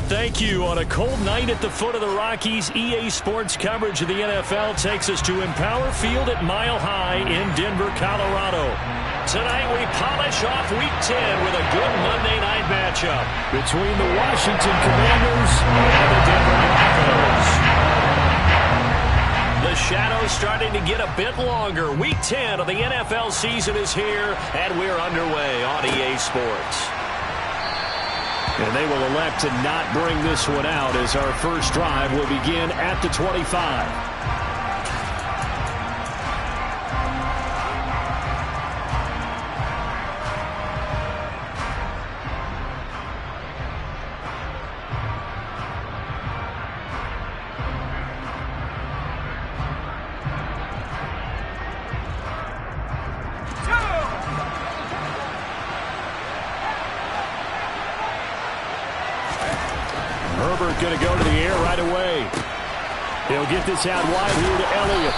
Thank you. On a cold night at the foot of the Rockies, EA Sports coverage of the NFL takes us to Empower Field at Mile High in Denver, Colorado. Tonight we polish off Week 10 with a good Monday night matchup between the Washington Commanders and the Denver Broncos. The shadow's starting to get a bit longer. Week 10 of the NFL season is here, and we're underway on EA Sports. And they will elect to not bring this one out as our first drive will begin at the 25. Herbert going to go to the air right away. He'll get this out wide here to Elliott.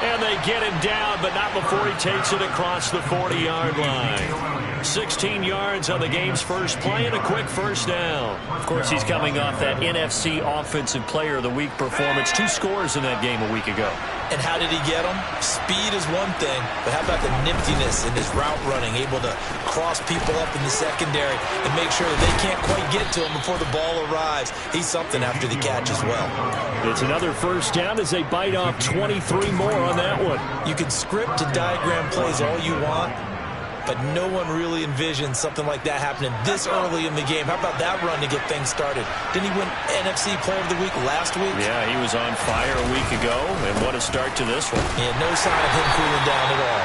And they get him down, but not before he takes it across the 40-yard line. 16 yards on the game's first play and a quick first down. Of course, he's coming off that NFC Offensive Player of the Week performance. 2 scores in that game a week ago. And how did he get them? Speed is one thing, but how about the niftiness in his route running, able to cross people up in the secondary and make sure that they can't quite get to him before the ball arrives. He's something after the catch as well. It's another first down as they bite off 23 more on that one. You can script and diagram plays all you want, but no one really envisioned something like that happening this early in the game. How about that run to get things started? Didn't he win NFC Player of the Week last week? Yeah, he was on fire a week ago, and what a start to this one. Yeah, no sign of him cooling down at all.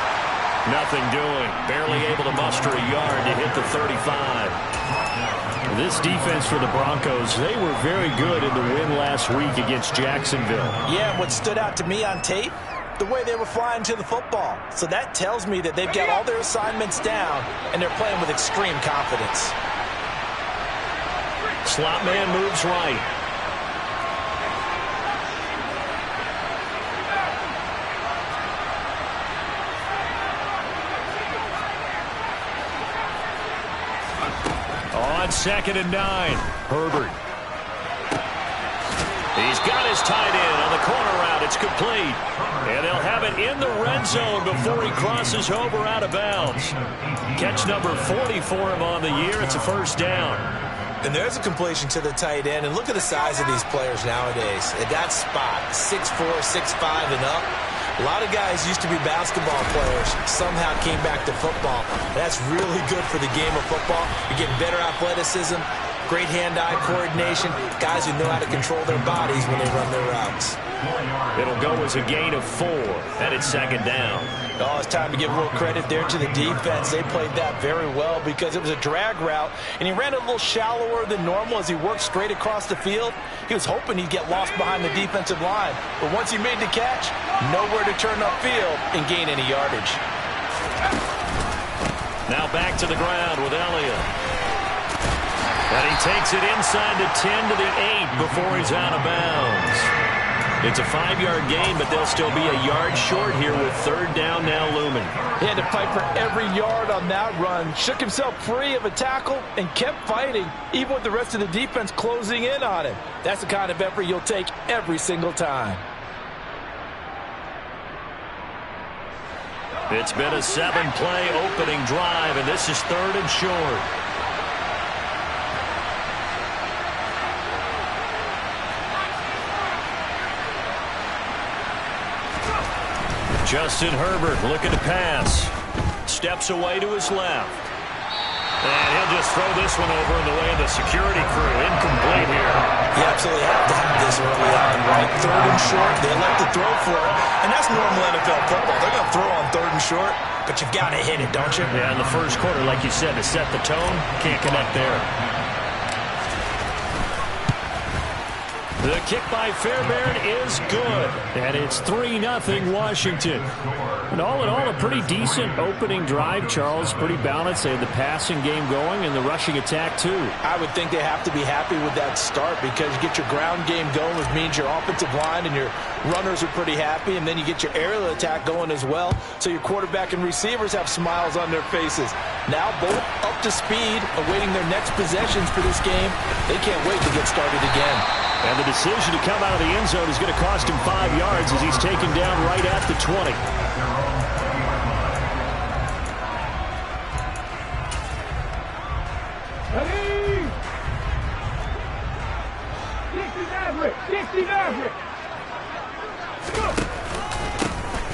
Nothing doing. Barely able to muster a yard to hit the 35. This defense for the Broncos, they were very good in the win last week against Jacksonville. Yeah, what stood out to me on tape, the way they were flying to the football. So that tells me that they've got all their assignments down, and they're playing with extreme confidence. Slot man moves right. On 2nd and 9, Herbert. He's got his tight end on the corner route. It's complete. And they'll have it in the red zone before he crosses over out of bounds. Catch number 40 for him on the year. It's a first down. And there's a completion to the tight end. And look at the size of these players nowadays. At that spot, 6'4", 6'5", and up. A lot of guys used to be basketball players, somehow came back to football. That's really good for the game of football. You're getting better athleticism, great hand-eye coordination, guys who know how to control their bodies when they run their routes. It'll go as a gain of 4, and it's 2nd down. Oh, it's time to give a little credit there to the defense. They played that very well because it was a drag route, and he ran a little shallower than normal as he worked straight across the field. He was hoping he'd get lost behind the defensive line, but once he made the catch, nowhere to turn upfield and gain any yardage. Now back to the ground with Elliott. And he takes it inside the 10 to the 8 before he's out of bounds. It's a 5-yard gain, but they'll still be a yard short here with 3rd down now looming. He had to fight for every yard on that run, shook himself free of a tackle, and kept fighting, even with the rest of the defense closing in on him. That's the kind of effort you'll take every single time. It's been a 7-play opening drive, and this is 3rd and short. Justin Herbert looking to pass. Steps away to his left. And he'll just throw this one over in the way of the security crew. Incomplete here. You absolutely have to have this early on, right? 3rd and short, they elect to throw for it. And that's normal NFL football. They're going to throw on 3rd and short, but you've got to hit it, don't you? Yeah, in the first quarter, like you said, to set the tone, can't connect there. The kick by Fairbairn is good. And it's 3-0 Washington. And all in all, a pretty decent opening drive, Charles. Pretty balanced. They had the passing game going and the rushing attack, too. I would think they have to be happy with that start because you get your ground game going, which means your offensive line and your runners are pretty happy, and then you get your aerial attack going as well. So your quarterback and receivers have smiles on their faces. Now both up to speed, awaiting their next possessions for this game. They can't wait to get started again. And the decision to come out of the end zone is going to cost him 5 yards as he's taken down right at the 20.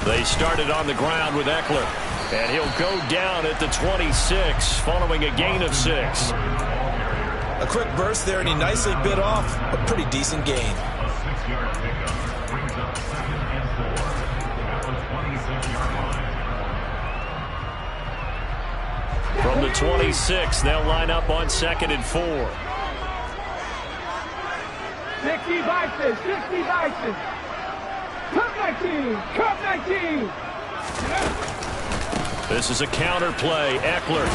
They started on the ground with Eckler. And he'll go down at the 26 following a gain of 6. A quick burst there, and he nicely bit off a pretty decent gain. From the 26, they'll line up on 2nd and 4. 60 Bison, 60 Bison. Cup 19, Cup 19. This is a counter play. Eckler.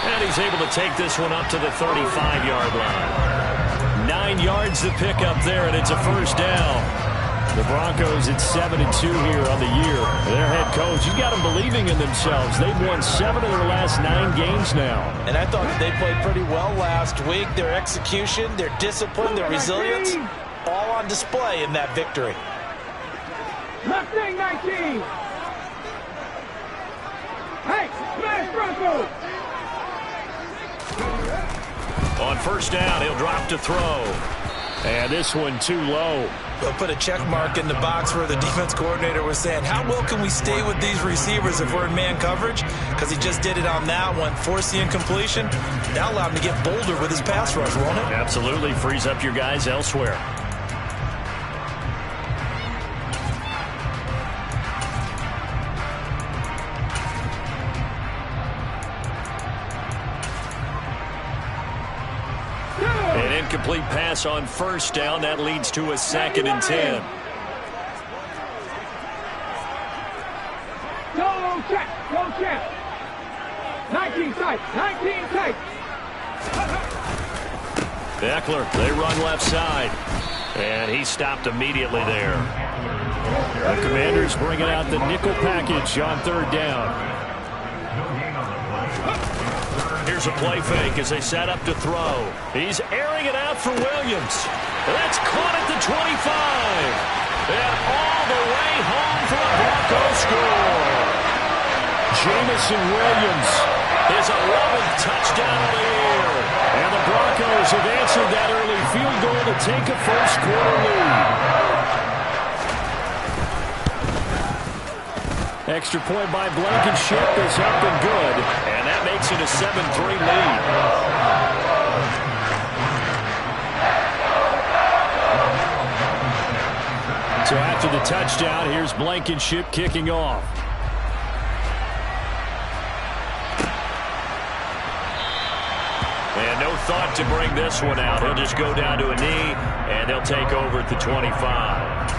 And he's able to take this one up to the 35-yard line. 9 yards to pick up there, and it's a first down. The Broncos at 7-2 here on the year. Their head coach, he's got them believing in themselves. They've won 7 of their last 9 games now. And I thought that they played pretty well last week. Their execution, their discipline, their resilience, all on display in that victory. Mustang 19. Hey, smash Broncos. On first down, he'll drop to throw. And this one too low. We'll put a check mark in the box where the defense coordinator was saying, how well can we stay with these receivers if we're in man coverage? Because he just did it on that one, force the incompletion. That allowed him to get bolder with his pass rush, won't it? Absolutely. Frees up your guys elsewhere. An incomplete pass on first down. That leads to a 2nd and 10. Go check, go check. 19 tight, 19 tight. Eckler, they run left side. And he stopped immediately there. The Commanders bringing out the nickel package on 3rd down. Here's a play fake as they set up to throw. He's airing it out for Williams. That's caught at the 25. And all the way home for a Broncos score. Jamison Williams, his 11th touchdown of the year. And the Broncos have answered that early field goal to take a first-quarter lead. Extra point by Blankenship is up and good. And that makes it a 7-3 lead. So after the touchdown, here's Blankenship kicking off. And no thought to bring this one out. He'll just go down to a knee, and they'll take over at the 25.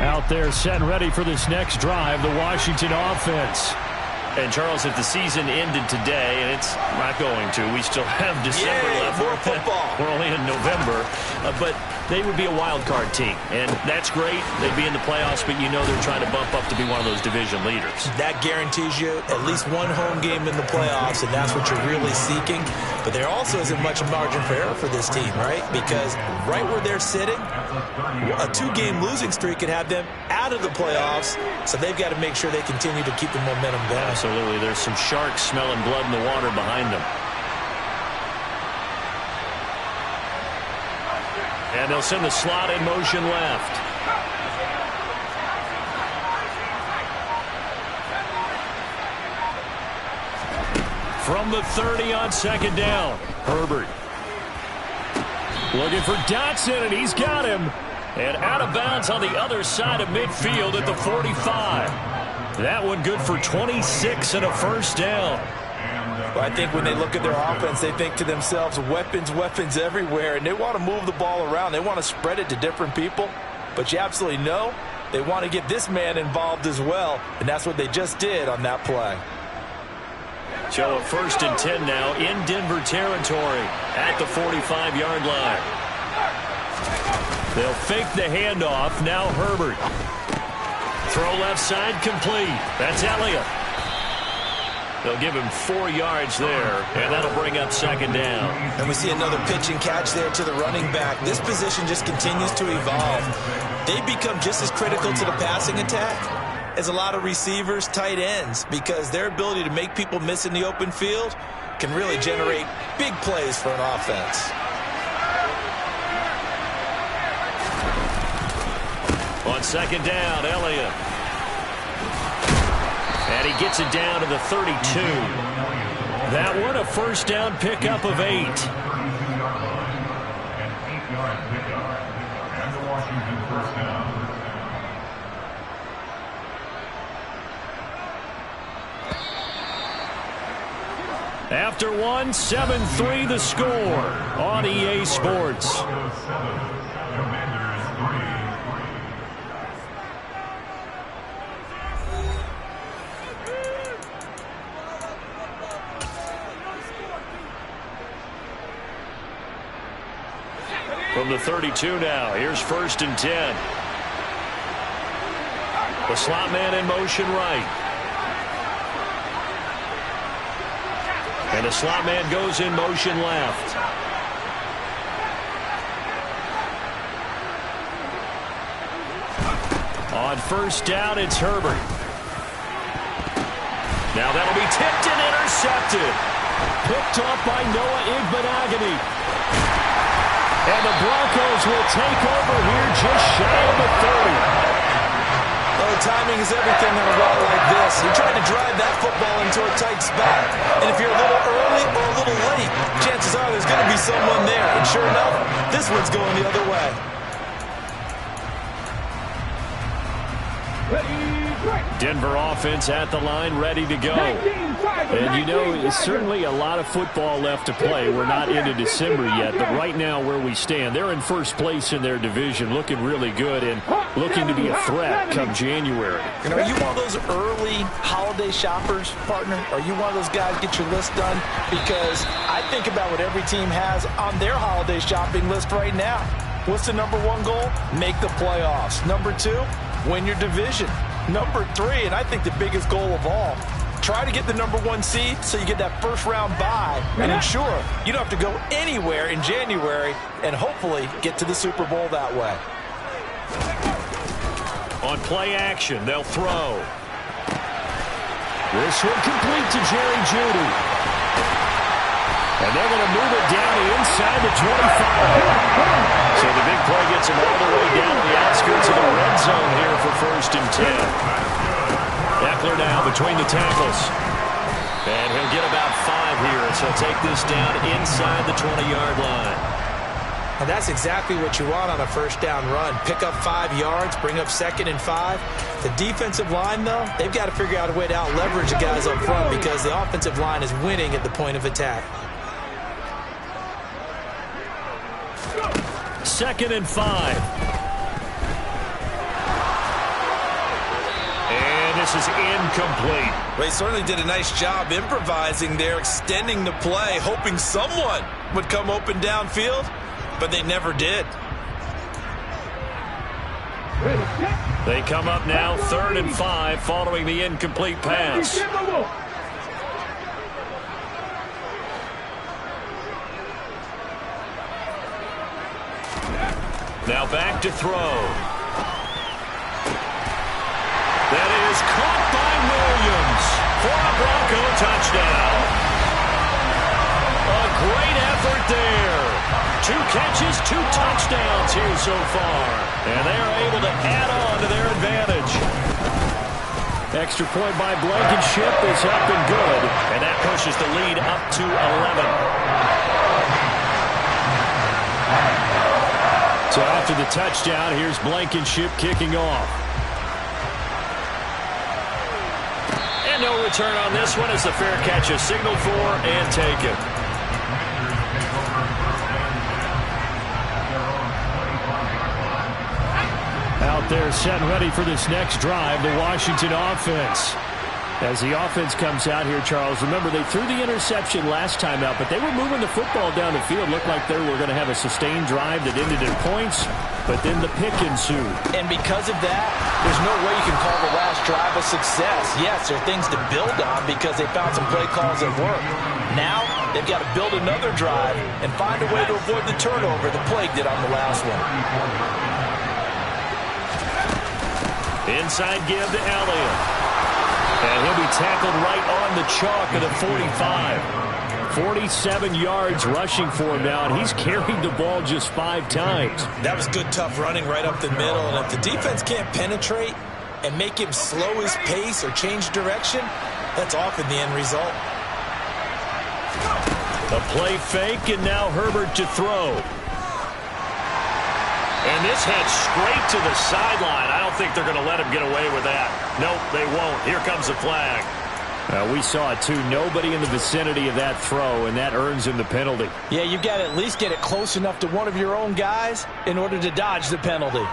Out there set and ready for this next drive, the Washington offense. And, Charles, if the season ended today, and it's not going to, we still have December left. More football. We're only in November. But they would be a wild card team. And that's great. They'd be in the playoffs, but you know they're trying to bump up to be one of those division leaders. That guarantees you at least one home game in the playoffs, and that's what you're really seeking. But there also isn't much margin for error for this team, right? Because right where they're sitting, a 2-game losing streak could have them out of the playoffs, so they've got to make sure they continue to keep the momentum going. Absolutely. There's some sharks smelling blood in the water behind them. And they'll send the slot in motion left. From the 30 on 2nd down, Herbert. Looking for Dotson, and he's got him. And out of bounds on the other side of midfield at the 45. That one good for 26 and a first down. Well, I think when they look at their offense, they think to themselves, weapons, weapons everywhere, and they want to move the ball around. They want to spread it to different people, but you absolutely know they want to get this man involved as well, and that's what they just did on that play. So a 1st and 10 now in Denver territory at the 45-yard line. They'll fake the handoff. Now Herbert. Throw left side complete. That's Elliott. They'll give him 4 yards there, and that'll bring up 2nd down. And we see another pitch and catch there to the running back. This position just continues to evolve. They become just as critical to the passing attack as a lot of receivers, tight ends, because their ability to make people miss in the open field can really generate big plays for an offense. On 2nd down, Elliott. And he gets it down to the 32. That one, a 1st down pickup of 8. After one, 7-3 the score on EA Sports. From the 32 now, here's 1st and 10. The slot man in motion right. And the slot man goes in motion left. On 1st down, it's Herbert. Now that'll be tipped and intercepted. Picked off by Noah Igbinoghene. And the Broncos will take over here just shy of the 30. Well, timing is everything on a ball like this. He tried to drive that football into a tight spot. And if you're a little early or a little late, chances are there's going to be someone there. And sure enough, this one's going the other way. Denver offense at the line, ready to go. And you know, it's certainly a lot of football left to play. We're not into December yet, but right now where we stand, they're in 1st place in their division, looking really good and looking to be a threat come January. You know, are you one of those early holiday shoppers, partner? Are you one of those guys get your list done? Because I think about what every team has on their holiday shopping list right now. What's the #1 goal? Make the playoffs. #2, win your division. #3, and I think the biggest goal of all, try to get the #1 seed so you get that 1st round bye and ensure you don't have to go anywhere in January and hopefully get to the Super Bowl that way. On play action, they'll throw. This one complete to Jerry Jeudy. And they're going to move it down to inside the 25. So the big play gets him all the way down the outskirts of the red zone here for 1st and 10. Eckler now between the tackles. And he'll get about 5 here, so take this down inside the 20-yard line. And that's exactly what you want on a 1st down run. Pick up 5 yards, bring up 2nd and 5. The defensive line, though, they've got to figure out a way to out-leverage the guys up front because the offensive line is winning at the point of attack. 2nd and 5. And this is incomplete. They certainly did a nice job improvising there, extending the play, hoping someone would come open downfield, but they never did. They come up now 3rd and 5 following the incomplete pass. Now back to throw. That is caught by Williams for a Bronco touchdown. A great effort there. 2 catches, 2 touchdowns here so far. And they are able to add on to their advantage. Extra point by Blankenship is up and good. And that pushes the lead up to 11. So after the touchdown, here's Blankenship kicking off. And no return on this one as the fair catch is signaled for and taken. Out there set and ready for this next drive, the Washington offense. As the offense comes out here, Charles, remember they threw the interception last time out, but they were moving the football down the field. Looked like they were going to have a sustained drive that ended in points, but then the pick ensued. And because of that, there's no way you can call the last drive a success. Yes, there are things to build on because they found some play calls that work. Now, they've got to build another drive and find a way to avoid the turnover the plague did on the last one. Inside give to Elliott. And he'll be tackled right on the chalk of the 45. 47 yards rushing for him now, and he's carried the ball just 5 times. That was good, tough running right up the middle. And if the defense can't penetrate and make him slow his pace or change direction, that's often the end result. A play fake, and now Herbert to throw. And this heads straight to the sideline. I don't think they're going to let him get away with that. Nope, they won't. Here comes the flag. We saw it, too. Nobody in the vicinity of that throw, and that earns him the penalty. Yeah, you've got to at least get it close enough to one of your own guys in order to dodge the penalty.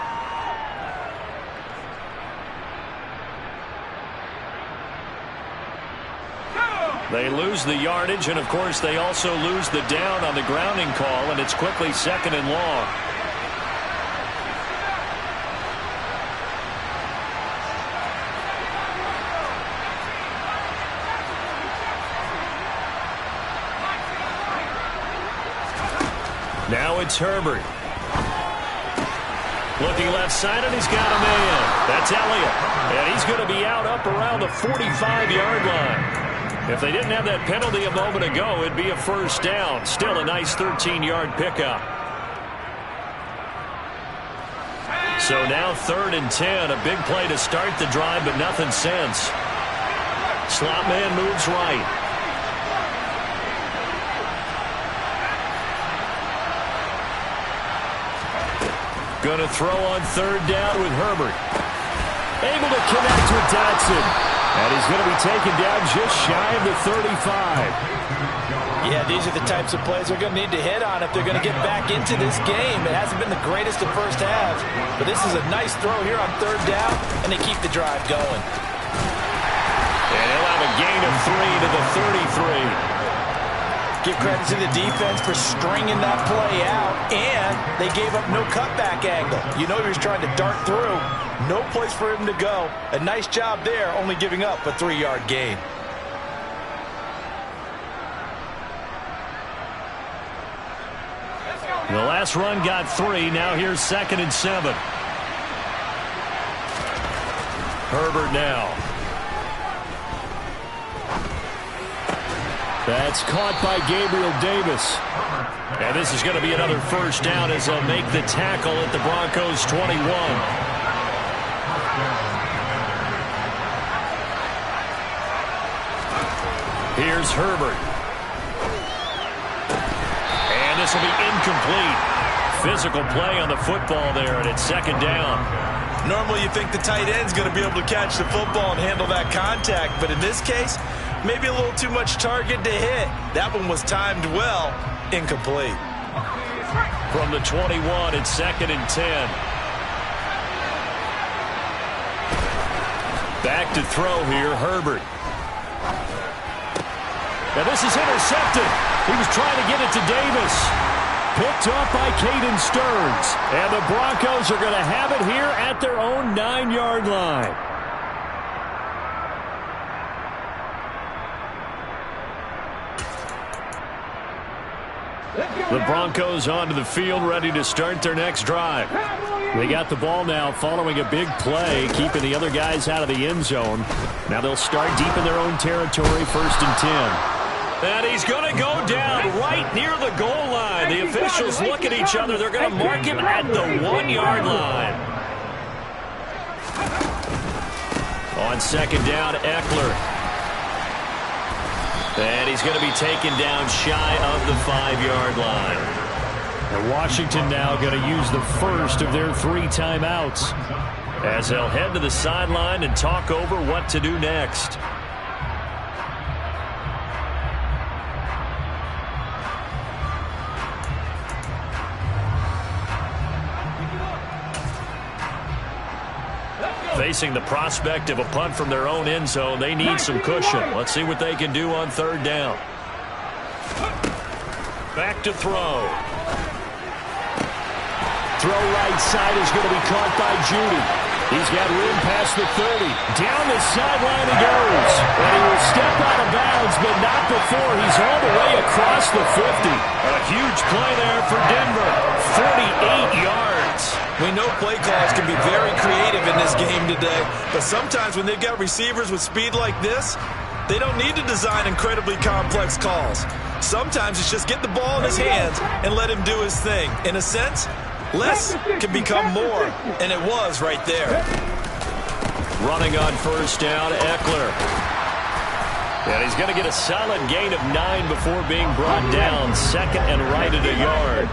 They lose the yardage, and, of course, they also lose the down on the grounding call, and it's quickly 2nd and long. Now it's Herbert. Looking left side, and he's got a man. That's Elliott. And he's going to be out up around the 45-yard line. If they didn't have that penalty a moment ago, it'd be a first down. Still a nice 13-yard pickup. So now 3rd and 10. A big play to start the drive, but nothing since. Slot man moves right. Going to throw on 3rd down with Herbert. Able to connect with Dotson. And he's going to be taken down just shy of the 35. Yeah, these are the types of plays they're going to need to hit on if they're going to get back into this game. It hasn't been the greatest of first halves, but this is a nice throw here on 3rd down, and they keep the drive going. And he'll have a gain of 3 to the 33. Give credit to the defense for stringing that play out, and they gave up no cutback angle. You know he was trying to dart through. No place for him to go. A nice job there, only giving up a 3-yard gain. The last run got 3. Now here's 2nd and 7. Herbert now. That's caught by Gabriel Davis. And this is going to be another first down as they'll make the tackle at the Broncos' 21. Here's Herbert. And this will be incomplete. Physical play on the football there, and it's 2nd down. Normally you think the tight end's going to be able to catch the football and handle that contact, but in this case, maybe a little too much target to hit. That one was timed well. Incomplete. From the 21, it's 2nd and 10. Back to throw here, Herbert. Now this is intercepted. He was trying to get it to Davis. Picked up by Caden Stearns. And the Broncos are going to have it here at their own 9-yard line. The Broncos onto the field, ready to start their next drive. They got the ball now following a big play, keeping the other guys out of the end zone. Now they'll start deep in their own territory, 1st and 10. And he's going to go down right near the goal line. The officials look at each other. They're going to mark him at the 1-yard line. On 2nd down, Eckler. And he's going to be taken down shy of the 5-yard line. And Washington now going to use the first of their 3 timeouts as they'll head to the sideline and talk over what to do next. Facing the prospect of a punt from their own end zone, they need some cushion. Let's see what they can do on third down. Back to throw. Throw right side is going to be caught by Judy. He's got room past the 30. Down the sideline he goes. And he will step out of bounds, but not before he's all the way across the 50. A huge play there for Denver. 48 yards. We know play calls can be very creative in this game today, but sometimes when they've got receivers with speed like this, they don't need to design incredibly complex calls. Sometimes it's just get the ball in his hands and let him do his thing. In a sense, less can become more, and it was right there. Running on first down, Eckler. And he's going to get a solid gain of 9 before being brought down. Second and right at a yard.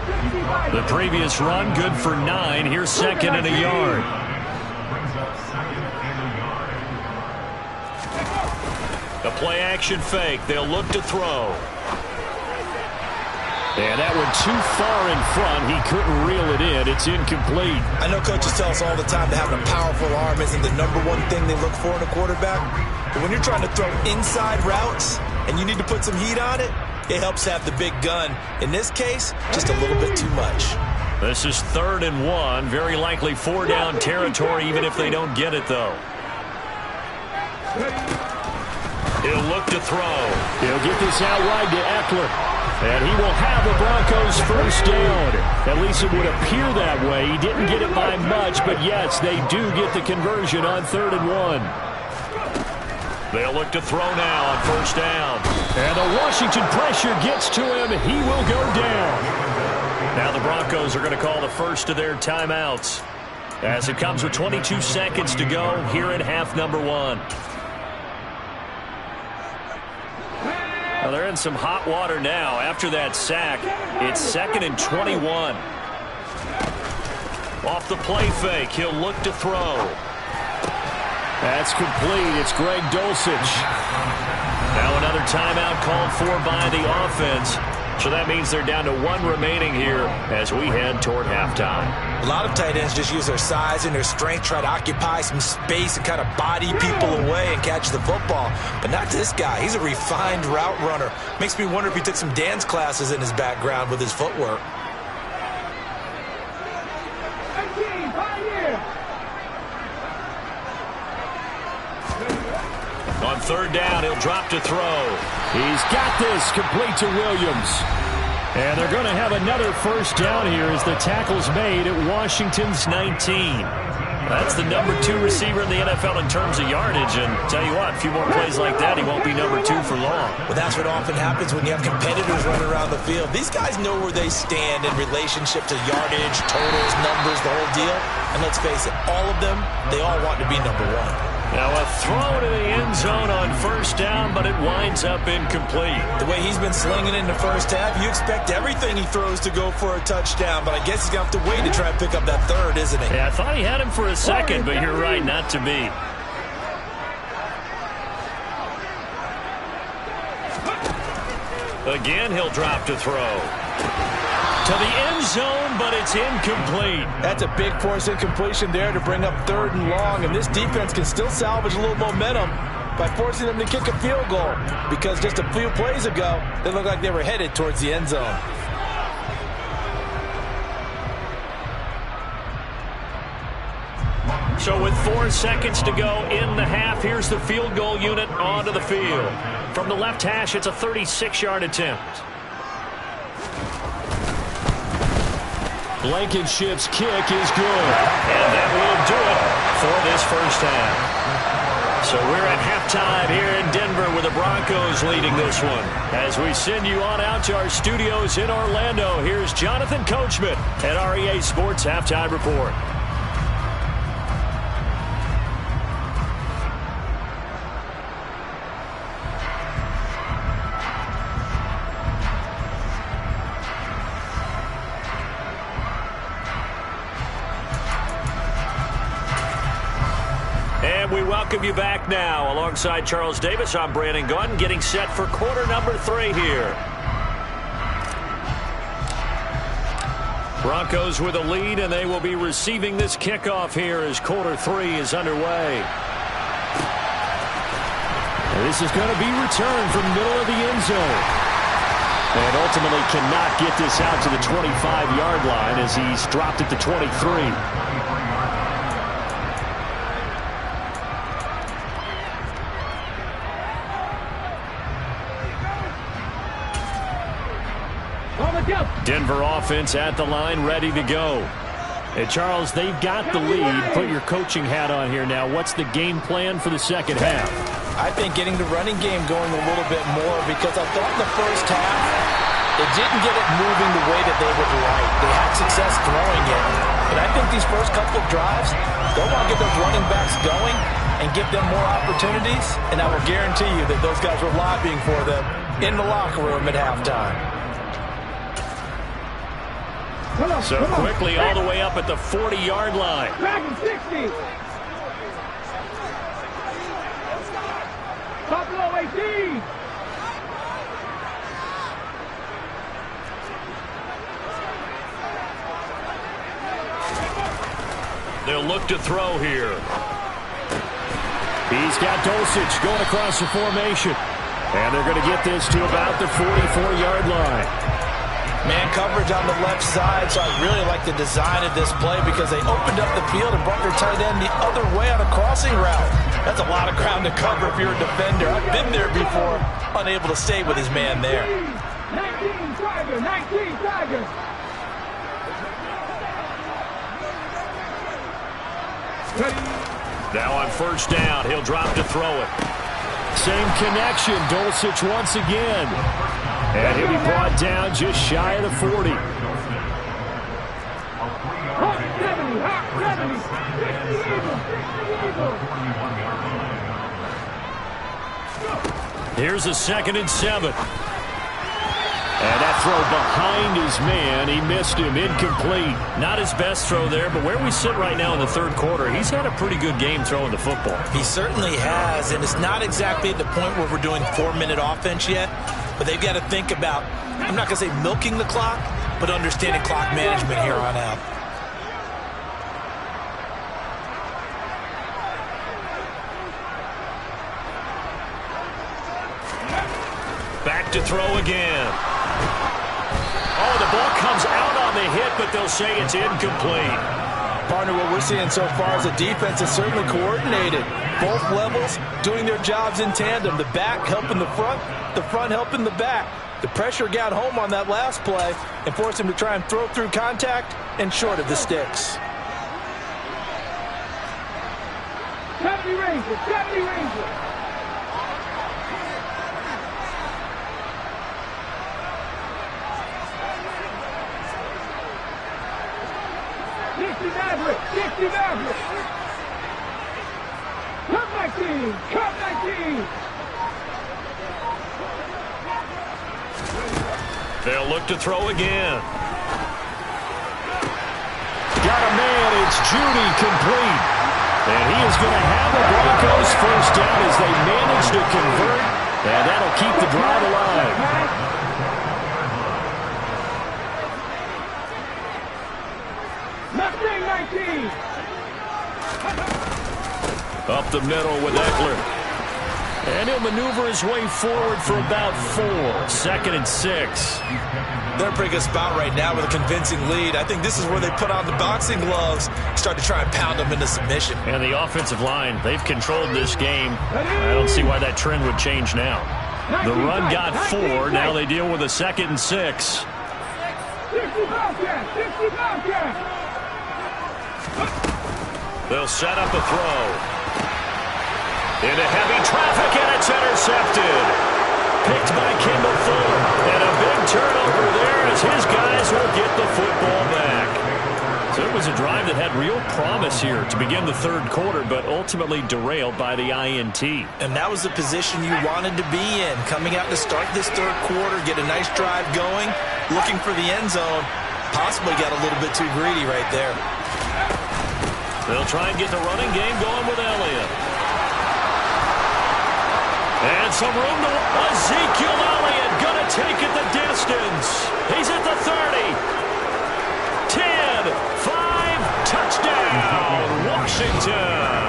The previous run, good for 9. Here's second and a yard. A play-action fake. They'll look to throw. And that one too far in front. He couldn't reel it in. It's incomplete. I know coaches tell us all the time that having a powerful arm isn't the number one thing they look for in a quarterback. But when you're trying to throw inside routes and you need to put some heat on it, it helps have the big gun. In this case, just a little bit too much. This is 3rd and 1. Very likely 4-down territory, even if they don't get it, though. He'll look to throw. He'll get this out wide to Eckler. And he will have the Broncos first down. At least it would appear that way. He didn't get it by much, but yes, they do get the conversion on 3rd and 1. They'll look to throw now on first down. And the Washington pressure gets to him. He will go down. Now the Broncos are going to call the first of their timeouts, as it comes with 22 seconds to go here in half number 1. Well, they're in some hot water now. After that sack, it's 2nd and 21. Off the play fake, he'll look to throw. That's complete. It's Greg Dulcich. Now another timeout called for by the offense. So that means they're down to 1 remaining here as we head toward halftime. A lot of tight ends just use their size and their strength, try to occupy some space and kind of body people away and catch the football. But not this guy. He's a refined route runner. Makes me wonder if he took some dance classes in his background with his footwork. On 3rd down, he'll drop to throw. He's got this complete to Williams. And they're going to have another first down here as the tackle's made at Washington's 19. That's the number 2 receiver in the NFL in terms of yardage. And tell you what, a few more plays like that, he won't be number 2 for long. Well, that's what often happens when you have competitors running around the field. These guys know where they stand in relationship to yardage, totals, numbers, the whole deal. And let's face it, all of them, they all want to be number 1. Now a throw to the end zone on first down, but it winds up incomplete. The way he's been slinging in the first half, you expect everything he throws to go for a touchdown, but I guess he's going to have to wait to try and pick up that 3rd, isn't he? Yeah, I thought he had him for a second, but you're right, not to be. Again, he'll drop to throw. To the end zone, but it's incomplete. That's a big force incompletion there to bring up 3rd and long, and this defense can still salvage a little momentum by forcing them to kick a field goal, because just a few plays ago, they looked like they were headed towards the end zone. So with 4 seconds to go in the half, here's the field goal unit onto the field. From the left hash, it's a 36-yard attempt. Blankenship's kick is good. And that will do it for this first half. So we're at halftime here in Denver with the Broncos leading this one. As we send you on out to our studios in Orlando, here's Jonathan Coachman at REA Sports Halftime Report. We welcome you back now. Alongside Charles Davis, I'm Brandon Gunn, getting set for quarter number 3 here. Broncos with a lead, and they will be receiving this kickoff here as quarter 3 is underway. And this is going to be returned from the middle of the end zone. And ultimately cannot get this out to the 25-yard line as he's dropped it to 23. Denver offense at the line, ready to go. And Charles, they've got the lead. Put your coaching hat on here now. What's the game plan for the second half? I think getting the running game going a little bit more, because I thought in the first half they didn't get it moving the way that they would like. They had success throwing it. But I think these first couple of drives, they'll want to get those running backs going and give them more opportunities. And I will guarantee you that those guys were lobbying for them in the locker room at halftime. So quickly all the way up at the 40-yard line. Dragon 60. Buffalo 18. They'll look to throw here. He's got Dulcich going across the formation. And they're going to get this to about the 44-yard line. Man coverage on the left side, so I really like the design of this play because they opened up the field and brought their tight end the other way on a crossing route. That's a lot of ground to cover if you're a defender. I've been there before, unable to stay with his man there. 19 Tiger, 19 Tiger. Now on first down, he'll drop to throw it. Same connection, Dulcich once again. And he'll be brought down just shy of the 40. Hawk 70, Hawk 70. 60 Eagles, 60 Eagles. Here's a 2nd and 7. And that throw behind his man, he missed him, incomplete. Not his best throw there, but where we sit right now in the third quarter, he's had a pretty good game throwing the football. He certainly has, and it's not exactly at the point where we're doing 4-minute offense yet, but they've got to think about, I'm not going to say milking the clock, but understanding clock management here on out. Back to throw again. Oh, the ball comes out on the hit, but they'll say it's incomplete. Partner, what we're seeing so far is the defense is certainly coordinated. Both levels doing their jobs in tandem. The back helping the front helping the back. The pressure got home on that last play and forced him to try and throw through contact and short of the sticks. 70 Rangers, 70 Rangers. Maverick, 60 Maverick. Cup 19, Cup 19. They'll look to throw again. Got a man, it's Judy, complete. And he is going to have the Broncos first down as they manage to convert. And that'll keep the drive alive. Up the middle with Eckler. And he'll maneuver his way forward for about 4. 2nd and 6. They're in a pretty good spot right now with a convincing lead. I think this is where they put on the boxing gloves, start to try and pound them into submission. And the offensive line, they've controlled this game. I don't see why that trend would change now. The run got 4. Now they deal with a 2nd and 6. 60 Bobcat, 60 Bobcat. They'll set up a throw. Into heavy traffic, and it's intercepted. Picked by Kendall Fuller. And a big turnover there as his guys will get the football back. So it was a drive that had real promise here to begin the third quarter, but ultimately derailed by the INT. And that was the position you wanted to be in. Coming out to start this third quarter, get a nice drive going, looking for the end zone. Possibly got a little bit too greedy right there. They'll try and get the running game going with Elliott. And some room to Ezekiel Elliott going to take it the distance. He's at the 30. Washington.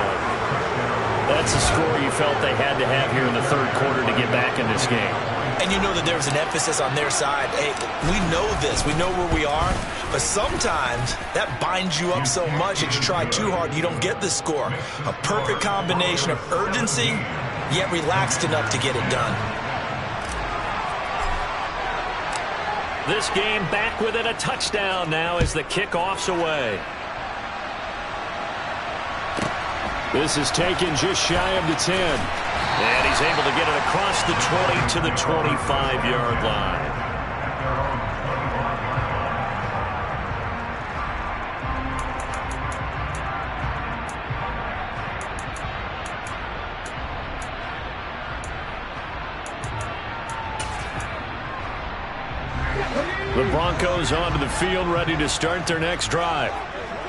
That's a score you felt they had to have here in the third quarter to get back in this game. And you know that there's an emphasis on their side. Hey, we know this. We know where we are. But sometimes that binds you up so much that you try too hard, you don't get the score. A perfect combination of urgency, yet relaxed enough to get it done. This game back within a touchdown now as the kickoff's away. This is taken just shy of the 10. And he's able to get it across the 20 to the 25-yard line. The Broncos onto the field, ready to start their next drive.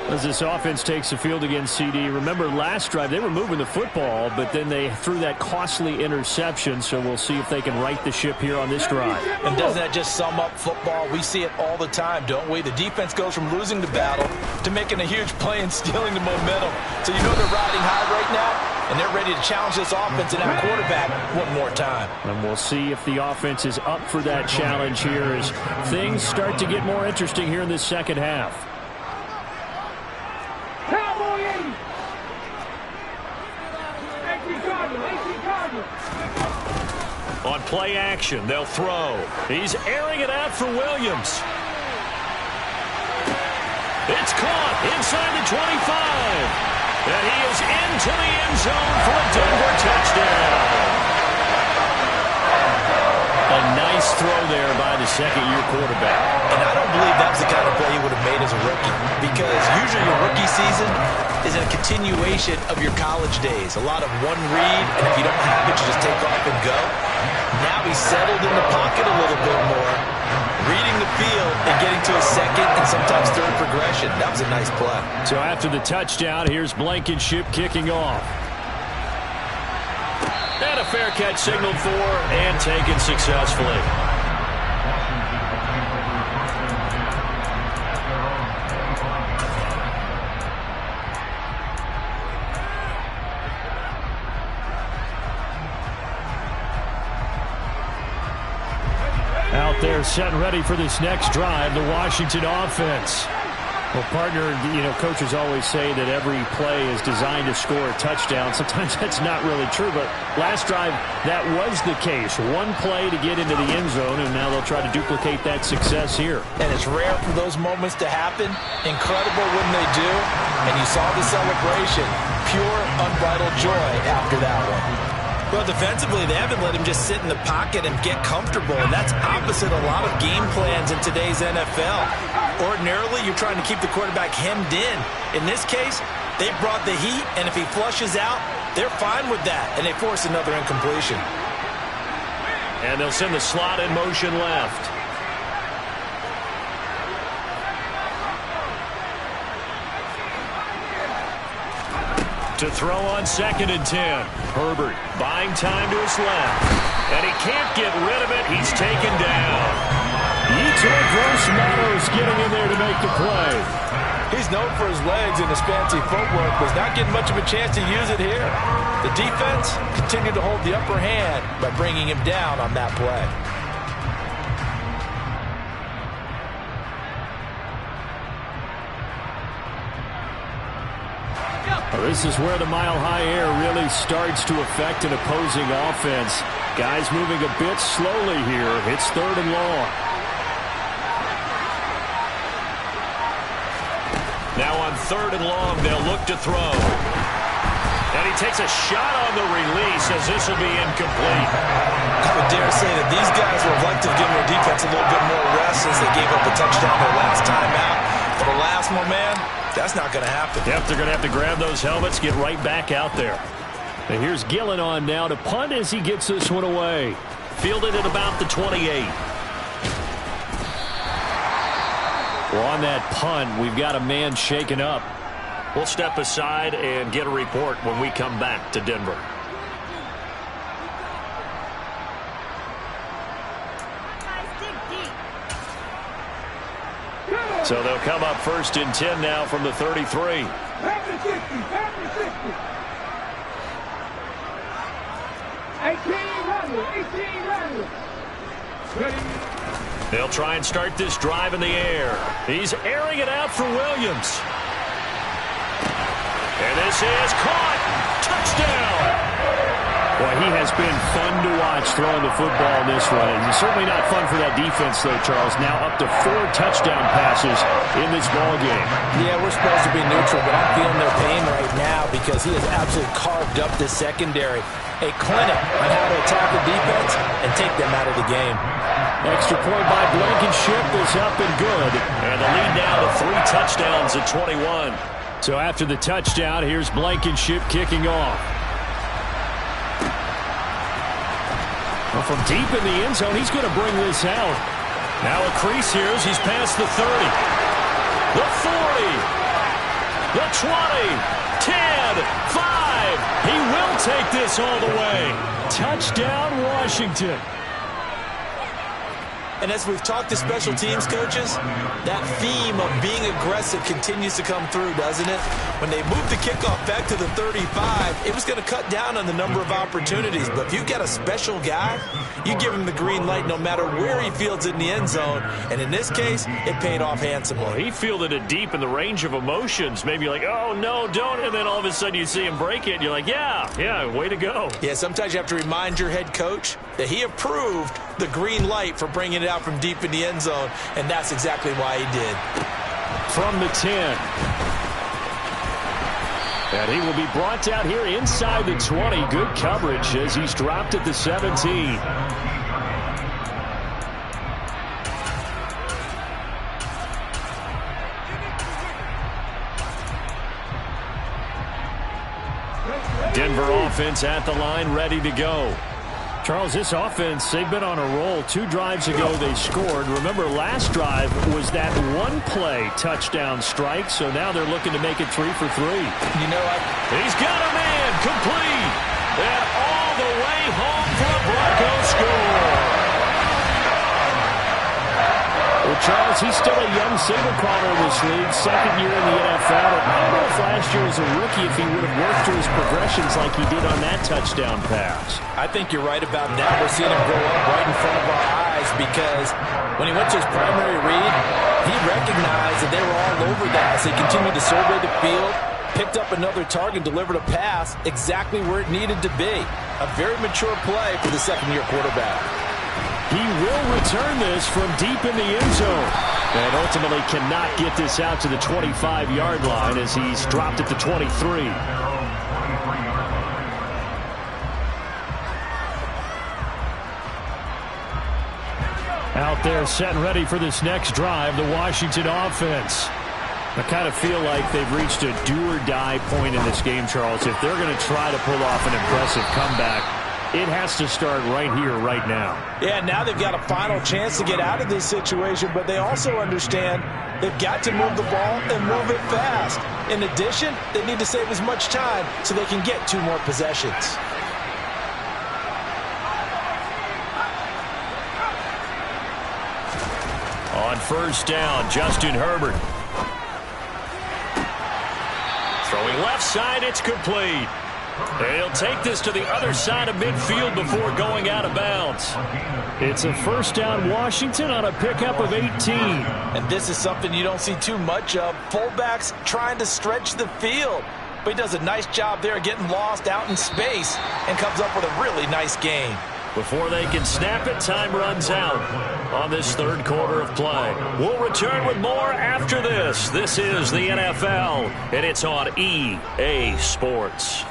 As this offense takes the field against CD. Remember, last drive, they were moving the football, but then they threw that costly interception, so we'll see if they can right the ship here on this drive. And doesn't that just sum up football? We see it all the time, don't we? The defense goes from losing the battle to making a huge play and stealing the momentum. So you know they're riding high right now, and they're ready to challenge this offense and that quarterback one more time. And we'll see if the offense is up for that challenge here as things start to get more interesting here in this second half. On play action, they'll throw. He's airing it out for Williams. It's caught inside the 25. And he is into the end zone for a Denver touchdown. A nice throw there by the second-year quarterback. And I don't believe that's the kind of play he would have made as a rookie, because usually your rookie season is a continuation of your college days. A lot of one read, and if you don't have it, you just take off and go. Now he's settled in the pocket a little bit more, reading the field and getting to a second and sometimes third progression. That was a nice play. So after the touchdown, here's Blankenship kicking off. And a fair catch signaled for and taken successfully. Out there set and ready for this next drive, the Washington offense. Well, partner, you know, coaches always say that every play is designed to score a touchdown. Sometimes that's not really true, but last drive, that was the case. One play to get into the end zone, and now they'll try to duplicate that success here. And it's rare for those moments to happen. Incredible when they do. And you saw the celebration. Pure, unbridled joy after that one. Well, defensively, they haven't let him just sit in the pocket and get comfortable, and that's opposite a lot of game plans in today's NFL. Ordinarily, you're trying to keep the quarterback hemmed in. In this case, they brought the heat, and if he flushes out, they're fine with that, and they force another incompletion. And they'll send the slot in motion left. To throw on 2nd and 10. Herbert buying time to his left. And he can't get rid of it. He's taken down. Yetur Gross-Matos getting in there to make the play. He's known for his legs and his fancy footwork, but he's not getting much of a chance to use it here. The defense continued to hold the upper hand by bringing him down on that play. This is where the mile-high air really starts to affect an opposing offense. Guys moving a bit slowly here. It's 3rd and long. Now on 3rd and long, they'll look to throw. And he takes a shot on the release as this will be incomplete. I would dare say that these guys would have liked to have given their defense a little bit more rest since they gave up a touchdown their last time out. For the last one, man, that's not going to happen. Yep, they're going to have to grab those helmets, get right back out there. And here's Gillen on now to punt as he gets this one away. Fielded at about the 28. Well, on that punt, we've got a man shaken up. We'll step aside and get a report when we come back to Denver. So they'll come up 1st and 10 now from the 33. Randall, 18 Randall. Ready. They'll try and start this drive in the air. He's airing it out for Williams. And this is caught. Touchdown. Boy, he has been fun to watch throwing the football this way. It's certainly not fun for that defense, though, Charles. Now up to 4 touchdown passes in this ballgame. Yeah, we're supposed to be neutral, but I'm feeling their pain right now because he has absolutely carved up the secondary. A clinic on how to attack the defense and take them out of the game. Extra point by Blankenship is up and good. And the lead now to 3 touchdowns at 21. So after the touchdown, here's Blankenship kicking off. Well, from deep in the end zone, he's going to bring this out. Now a crease here as he's past the 30. The 40. The 20. 10. 5. He will take this all the way. Touchdown, Washington. And as we've talked to special teams coaches, that theme of being aggressive continues to come through, doesn't it? When they moved the kickoff back to the 35, it was going to cut down on the number of opportunities. But if you get a special guy, you give him the green light no matter where he fields it in the end zone. And in this case, it paid off handsomely. Well, he fielded it deep in the range of emotions. Maybe like, oh, no, don't. And then all of a sudden you see him break it. And you're like, yeah, way to go. Yeah, sometimes you have to remind your head coach that he approved the green light for bringing it out from deep in the end zone, and that's exactly why he did. From the 10. And he will be brought down here inside the 20. Good coverage as he's dropped at the 17. Denver offense at the line, ready to go. Charles, this offense, they've been on a roll. 2 drives ago, they scored. Remember, last drive was that one-play touchdown strike, so now they're looking to make it 3 for 3. You know, he's got a man complete. And all the way home for a Bronco score. Well, Charles, he's still a young signal-caller in this league, 2nd year in the NFL. I don't know if last year as a rookie if he would have worked through his progressions like he did on that touchdown pass. I think you're right about that. We're seeing him grow up right in front of our eyes because when he went to his primary read, he recognized that they were all over that as he continued to survey the field, picked up another target, delivered a pass exactly where it needed to be. A very mature play for the second-year quarterback. He will return this from deep in the end zone. And ultimately cannot get this out to the 25-yard line as he's dropped at the 23. Out there set and ready for this next drive, the Washington offense. I kind of feel like they've reached a do-or-die point in this game, Charles. If they're going to try to pull off an impressive comeback, it has to start right here, right now. Yeah, now they've got a final chance to get out of this situation, but they also understand they've got to move the ball and move it fast. In addition, they need to save as much time so they can get 2 more possessions. On first down, Justin Herbert. Throwing left side, it's complete. They'll take this to the other side of midfield before going out of bounds. It's a first down Washington on a pickup of 18. And this is something you don't see too much of. Fullbacks trying to stretch the field. But he does a nice job there getting lost out in space and comes up with a really nice gain. Before they can snap it, time runs out on this 3rd quarter of play. We'll return with more after this. This is the NFL, and it's on EA Sports.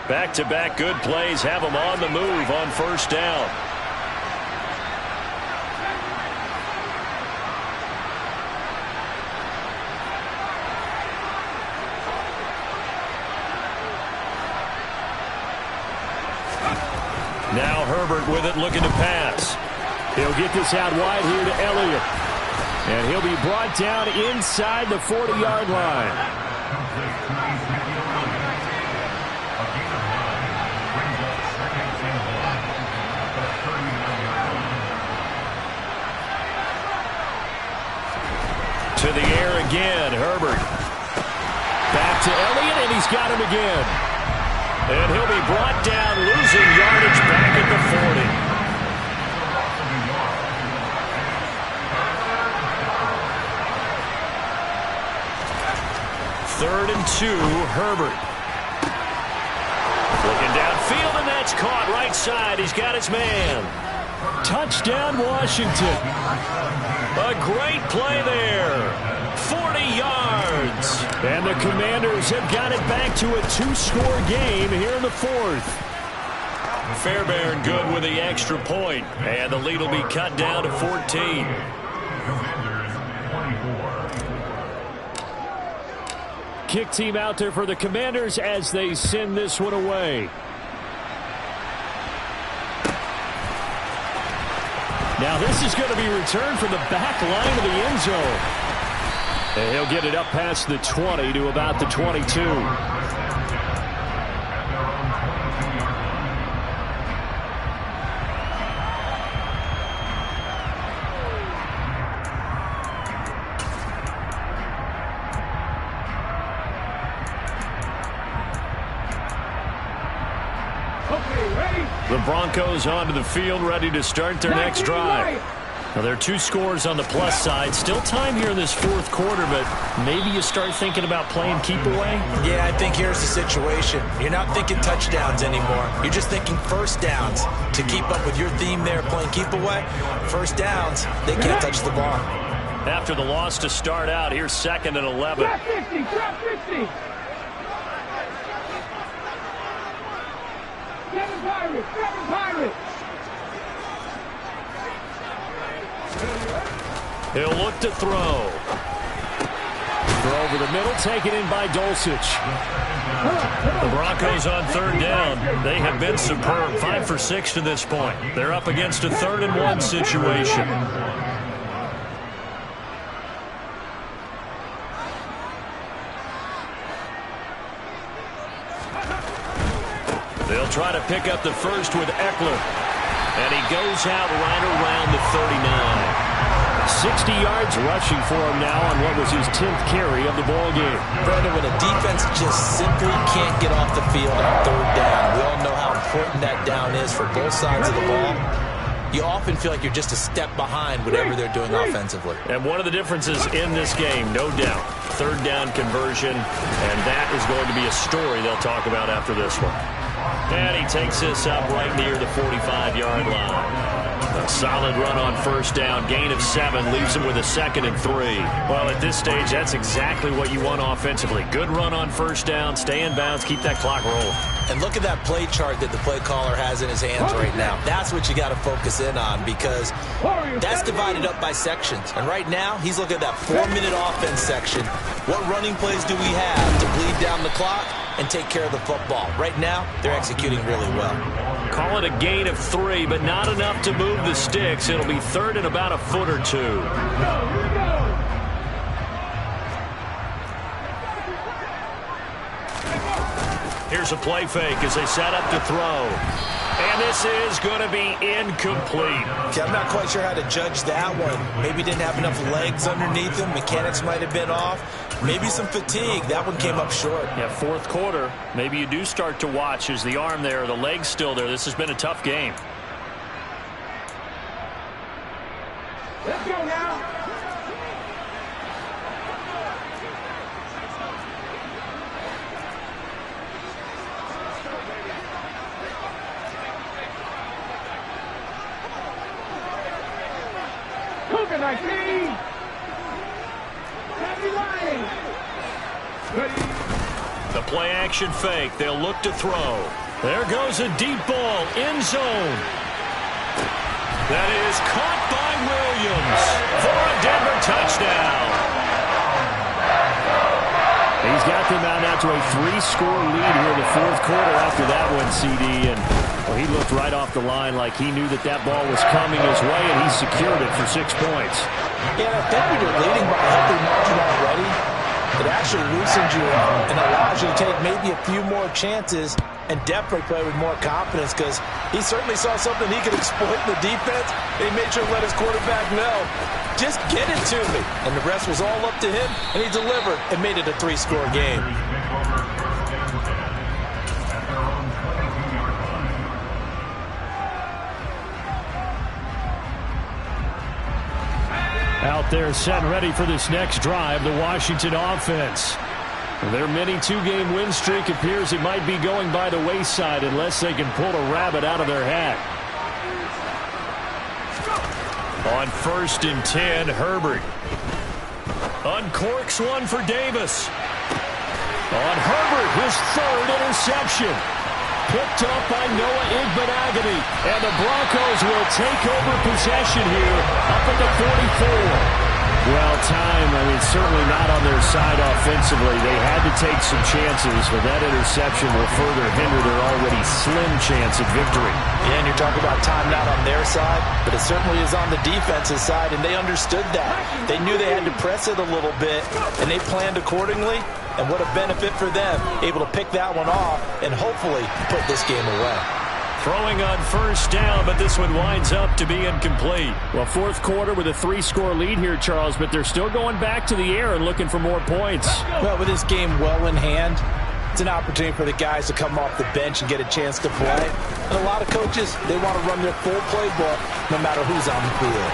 Back-to-back good plays have them on the move on first down. Now Herbert with it, looking to pass. He'll get this out wide here to Elliott. And he'll be brought down inside the 40-yard line. To the air again, Herbert. Back to Elliott, and he's got him again. And he'll be brought down, losing yardage back at the 40. 3rd and 2, Herbert. Looking downfield, and that's caught right side. He's got his man. Touchdown, Washington. A great play there. 40 yards. And the Commanders have got it back to a 2-score game here in the 4th. Fairbairn good with the extra point. And the lead will be cut down to 14. Kick team out there for the Commanders as they send this one away. Now this is going to be returned from the back line of the end zone. And he'll get it up past the 20 to about the 22. The Broncos onto the field, ready to start their next drive. Now, there are 2 scores on the plus side. Still time here in this 4th quarter, but maybe you start thinking about playing keep away? Yeah, I think here's the situation. You're not thinking touchdowns anymore. You're just thinking first downs. To keep up with your theme there, playing keep away, first downs, they can't touch the ball. After the loss to start out, here's 2nd and 11. Drop 50, drop 50. 7 Pirates, 7 Pirates. He'll look to throw. Throw over the middle, taken in by Dulcich. The Broncos on 3rd down. They have been superb, 5 for 6 to this point. They're up against a 3rd and 1 situation. They'll try to pick up the first with Eckler. And he goes out right around the 39. 60 yards rushing for him now on what was his 10th carry of the ball game. Brandon, when a defense just simply can't get off the field on 3rd down, we all know how important that down is for both sides of the ball. You often feel like you're just a step behind whatever they're doing offensively. And one of the differences in this game, no doubt, 3rd down conversion, and that is going to be a story they'll talk about after this one. And he takes this up right near the 45-yard line. A solid run on 1st down. Gain of 7 leaves him with a 2nd and 3. Well, at this stage, that's exactly what you want offensively. Good run on 1st down. Stay in bounds. Keep that clock rolling. And look at that play chart that the play caller has in his hands right now. That's what you got to focus in on because that's divided up by sections. And right now, he's looking at that 4-minute offense section. What running plays do we have to bleed down the clock and take care of the football? Right now, they're executing really well. Call it a gain of 3, but not enough to move the sticks. It'll be 3rd and about a foot or 2. Here's a play fake as they set up to throw. And this is going to be incomplete. Okay, I'm not quite sure how to judge that one. Maybe didn't have enough legs underneath him. Mechanics might have been off. Maybe some fatigue. That one came up short. Yeah, 4th quarter. Maybe you do start to watch. Is the arm there, the leg's still there? This has been a tough game. Let's go now. Cougar 19. Happy Lions. Ready. The play action fake. They'll look to throw. There goes a deep ball. End zone. That is caught by Williams for a Denver touchdown. He's got them out to a 3-score lead here in the 4th quarter after that one, CD. And well, he looked right off the line like he knew that that ball was coming his way, and he secured it for 6 points. Yeah, I think when you're leading by a healthy margin already, it pressure loosens you up and allows you to take maybe a few more chances and definitely play with more confidence, because he certainly saw something he could exploit in the defense, and he made sure to let his quarterback know, just get it to me. And the rest was all up to him, and he delivered and made it a 3-score game. Out there set and ready for this next drive, the Washington offense. Their mini 2-game win streak appears it might be going by the wayside unless they can pull a rabbit out of their hat. On 1st and 10, Herbert uncorks one for Davis. On Herbert, his 3rd interception. Picked up by Noah Igbinoghene. And the Broncos will take over possession here up at the 44. Well, time, certainly not on their side offensively. They had to take some chances, but that interception will further hinder their already slim chance at victory. Yeah, and you're talking about time not on their side, but it certainly is on the defensive side, and they understood that. They knew they had to press it a little bit, and they planned accordingly, and what a benefit for them, able to pick that one off and hopefully put this game away. Throwing on 1st down, but this one winds up to be incomplete. Well, 4th quarter with a 3-score lead here, Charles, but they're still going back to the air and looking for more points. Well, with this game well in hand, it's an opportunity for the guys to come off the bench and get a chance to play. And a lot of coaches, they want to run their full playbook no matter who's on the field.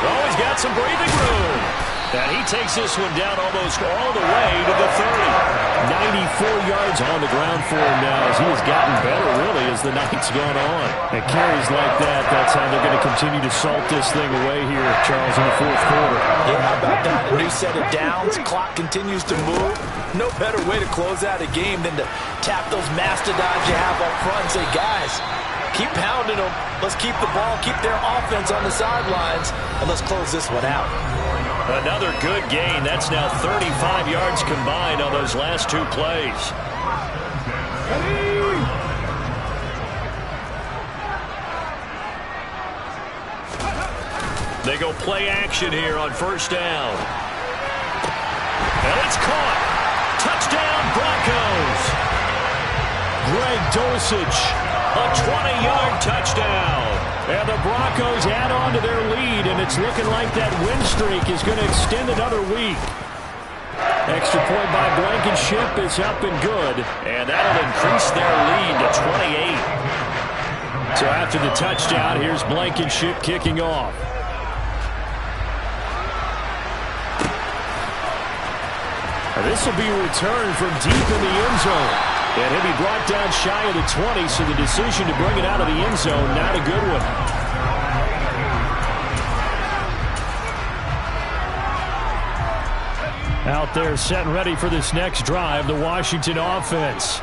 Oh, he's got some breathing room. And he takes this one down almost all the way to the 30. 94 yards on the ground for him now as he has gotten better, really, as the night's gone on. And carries like that, that's how they're going to continue to salt this thing away here, Charles, in the 4th quarter. Yeah, how about that? A new set of downs. Clock continues to move. No better way to close out a game than to tap those mastodons you have up front and say, guys, keep pounding them. Let's keep the ball, keep their offense on the sidelines, and let's close this one out. Another good gain. That's now 35 yards combined on those last 2 plays. They go play action here on 1st down. And it's caught. Touchdown, Broncos. Greg Dulcich, a 20-yard touchdown. And the Broncos add on to their lead, and it's looking like that win streak is going to extend another week. Extra point by Blankenship is up and good, and that'll increase their lead to 28. So after the touchdown, here's Blankenship kicking off. This will be returned from deep in the end zone. And he'll be brought down shy of the 20, so the decision to bring it out of the end zone, not a good one. Out there set and ready for this next drive, the Washington offense.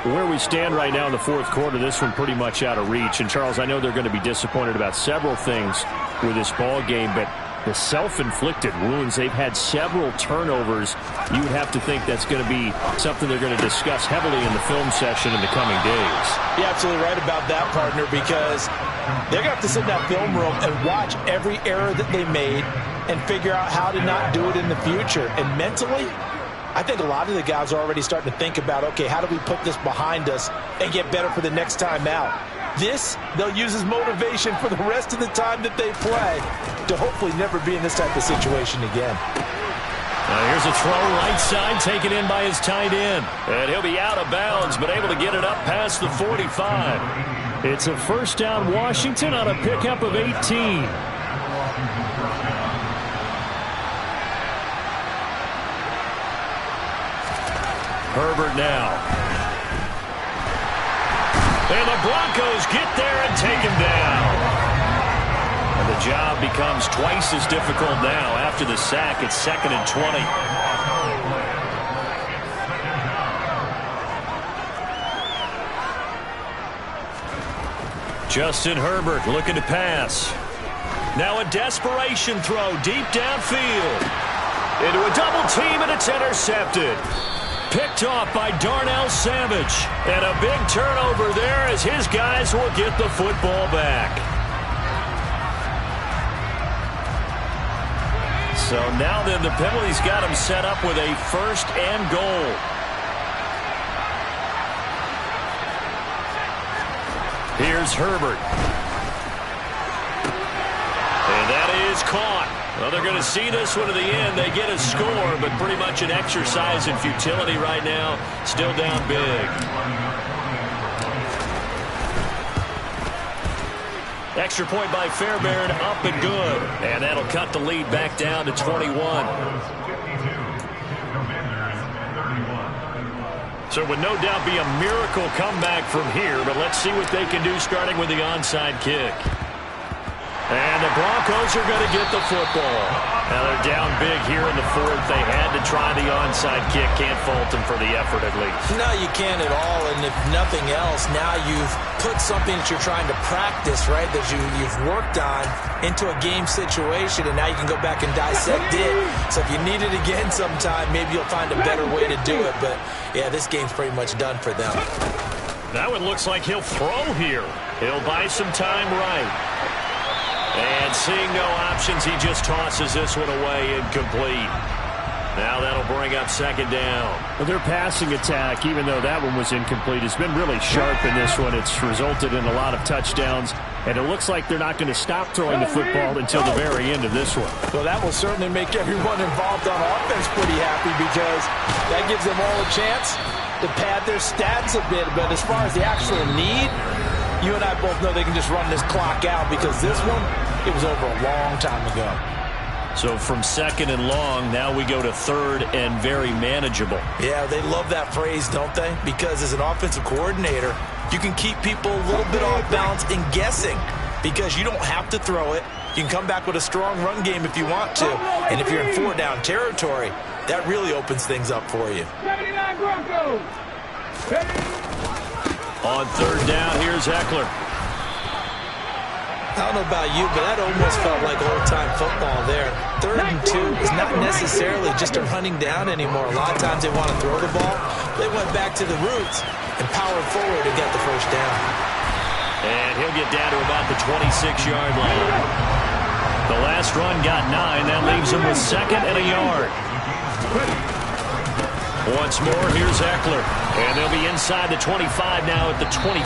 Where we stand right now in the 4th quarter, this one pretty much out of reach. And, Charles, I know they're going to be disappointed about several things with this ball game, but the self-inflicted wounds, they've had several turnovers. You would have to think that's going to be something they're going to discuss heavily in the film session in the coming days. You're absolutely right about that, partner, because they're going to have to sit in that film room and watch every error that they made and figure out how to not do it in the future. And mentally, I think a lot of the guys are already starting to think about, okay, how do we put this behind us and get better for the next time out? This, they'll use as motivation for the rest of the time that they play to hopefully never be in this type of situation again. Here's a throw right side taken in by his tight end. And he'll be out of bounds, but able to get it up past the 45. It's a 1st down Washington on a pickup of 18. Herbert now. And the Broncos get there and take him down. And the job becomes twice as difficult now after the sack. It's 2nd and 20. Justin Herbert looking to pass. Now a desperation throw deep downfield. Into a double team, and it's intercepted. Picked off by Darnell Savage. And a big turnover there as his guys will get the football back. So now then, the penalty's got him set up with a 1st and goal. Here's Herbert. And that is caught. Well, they're going to see this one to the end. They get a score, but pretty much an exercise in futility right now. Still down big. Extra point by Fairbairn, up and good. And that'll cut the lead back down to 21. So it would no doubt be a miracle comeback from here, but let's see what they can do starting with the onside kick. And the Broncos are going to get the football. Now they're down big here in the 4th. They had to try the onside kick. Can't fault them for the effort at least. No, you can't at all. And if nothing else, now you've put something that you're trying to practice, right, that you've worked on into a game situation, and now you can go back and dissect it. So if you need it again sometime, maybe you'll find a better way to do it. But, yeah, this game's pretty much done for them. That one looks like he'll throw here. He'll buy some time right. And seeing no options, he just tosses this one away, incomplete. Now that'll bring up 2nd down. Well, their passing attack, even though that one was incomplete, has been really sharp in this one. It's resulted in a lot of touchdowns, and it looks like they're not going to stop throwing the football until the very end of this one. Well, that will certainly make everyone involved on offense pretty happy, because that gives them all a chance to pad their stats a bit. But as far as the actual need, you and I both know they can just run this clock out, because this one, it was over a long time ago. So from 2nd and long, now we go to 3rd and very manageable. Yeah, they love that phrase, don't they? Because as an offensive coordinator, you can keep people a little bit off balance and guessing, because you don't have to throw it. You can come back with a strong run game if you want to. And if you're in 4-down territory, that really opens things up for you. 79 Broncos. On 3rd down, here's Eckler. I don't know about you, but that almost felt like old-time football there. 3rd and 2 is not necessarily just a running down anymore. A lot of times they want to throw the ball. They went back to the roots and powered forward and got the 1st down. And he'll get down to about the 26-yard line. The last run got 9. That leaves him with 2nd and a yard. Once more, here's Eckler. And they'll be inside the 25 now at the 24.